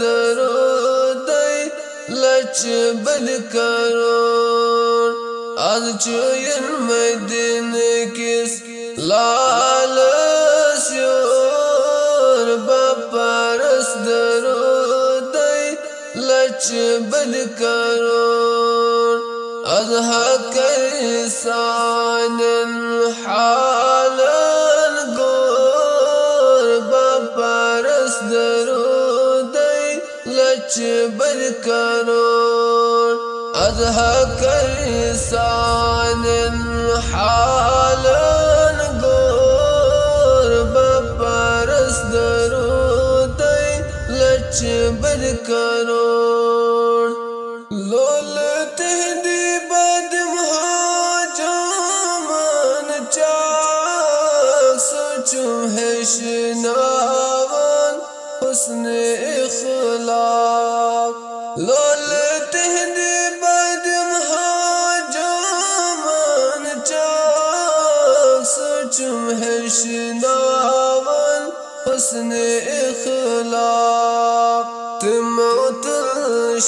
درود لچ بد کرون از چوین مدینه کس لال سیور بپرس درود لچ بد کرون از حق انسان حالا گور بپرس درود لچ بد کرون از حق انسان حالا گور بپرس درود لچ بد کرون لول تهدی بد مهاجمان چاک سوچم ہے شناون حسن اخلاق لول تهدی بد مهاجمان چاک سوچم ہے شناون حسن اخلاق تموت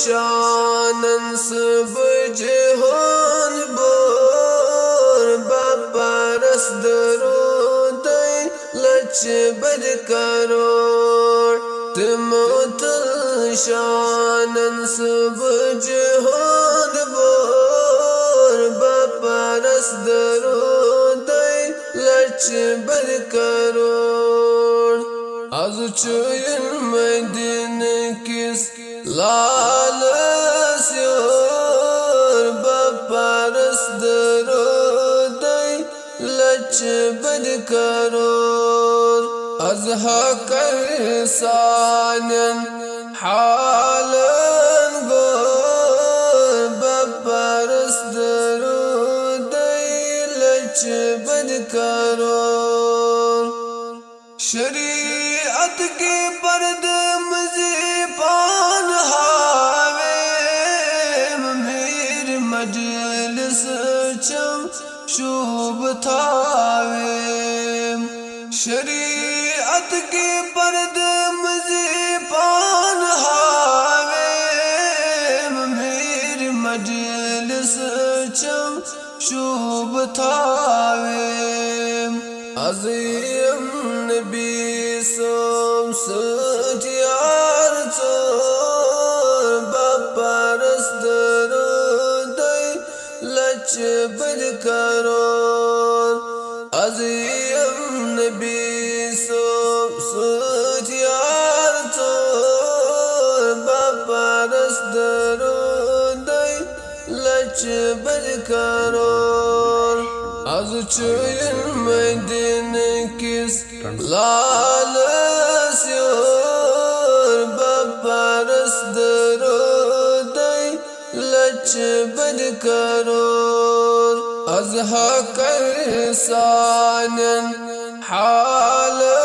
شانن سب جهان بور بپرس درود لچ بد کرون تموت شانن سب جهان بور بپرس درود لچ بد کرون از چوین مدینه کس لال سیور بپرس درود لچ بد کرون از حق انسان حالا گور بپرس درود لچ بد کرون شریعت کے پرد مزیبان حاویم میر مجلس چم شوب تھاویم شریعت کے پرد مزیبان حاویم میر مجلس چم شوب تھاویم عظیم نبی سم ستیار چور بپرس درود لچ بد کرون عظیم نبی سم ستیار چور بپرس درود لچ بد کرون از چوین مدینه کس لال سیور بپرس درود لچ بد کرون از حق انسان حالا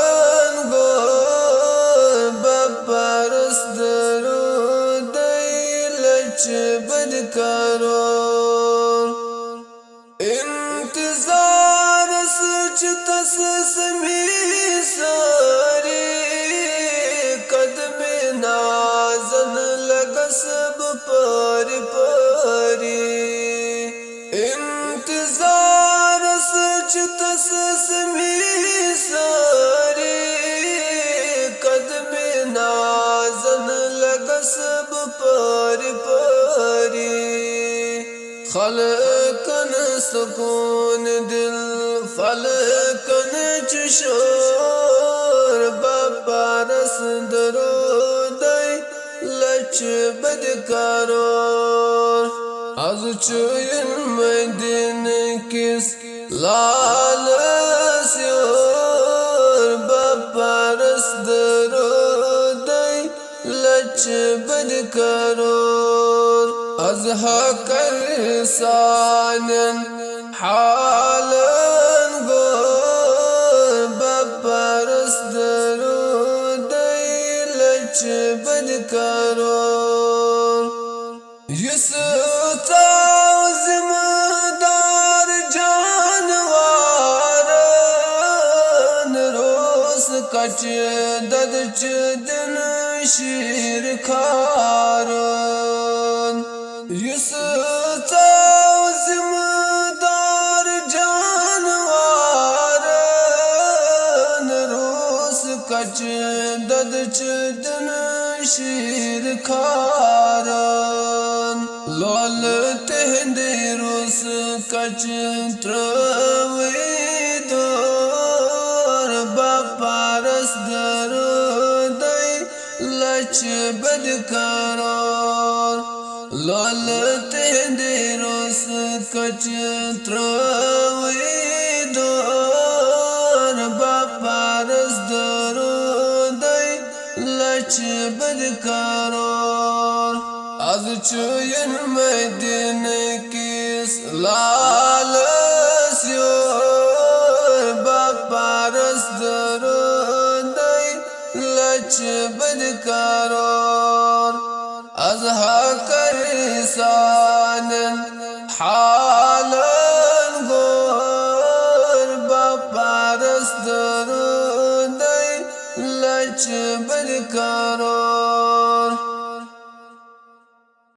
گور بپرس درود لچ بد کرون انتظار سچ تسمی ساری قدم نازن لگا سب پاری پاری انتظار سچ تسمی ساری قدم نازن لگا سب پاری پاری خلقن سکون دل فلکن چشور بپرس درود لچ بد کرون از چوین مدینه کس لال سیور بپرس درود لچ بد کرون از حق انسان حالا گور بپرس درود لچ بد کرون یسوع ذمہدار جانوارن روز کچ دد چ دن شیر کارون یوسف تاوزم دار جانوارن روس کچ دد چدن شیر کارون لول تهندی روس کچ تروی دور باپارس درودی لچ بدکارون لول تهندی روس کچ تروی دور باپارس درودی لچ بدکارون از چوین مدینه کیس لالس یور باپارس درودی لچ بدکارون از حکر سانن حالن گور باپارس درودی لچ بدکارون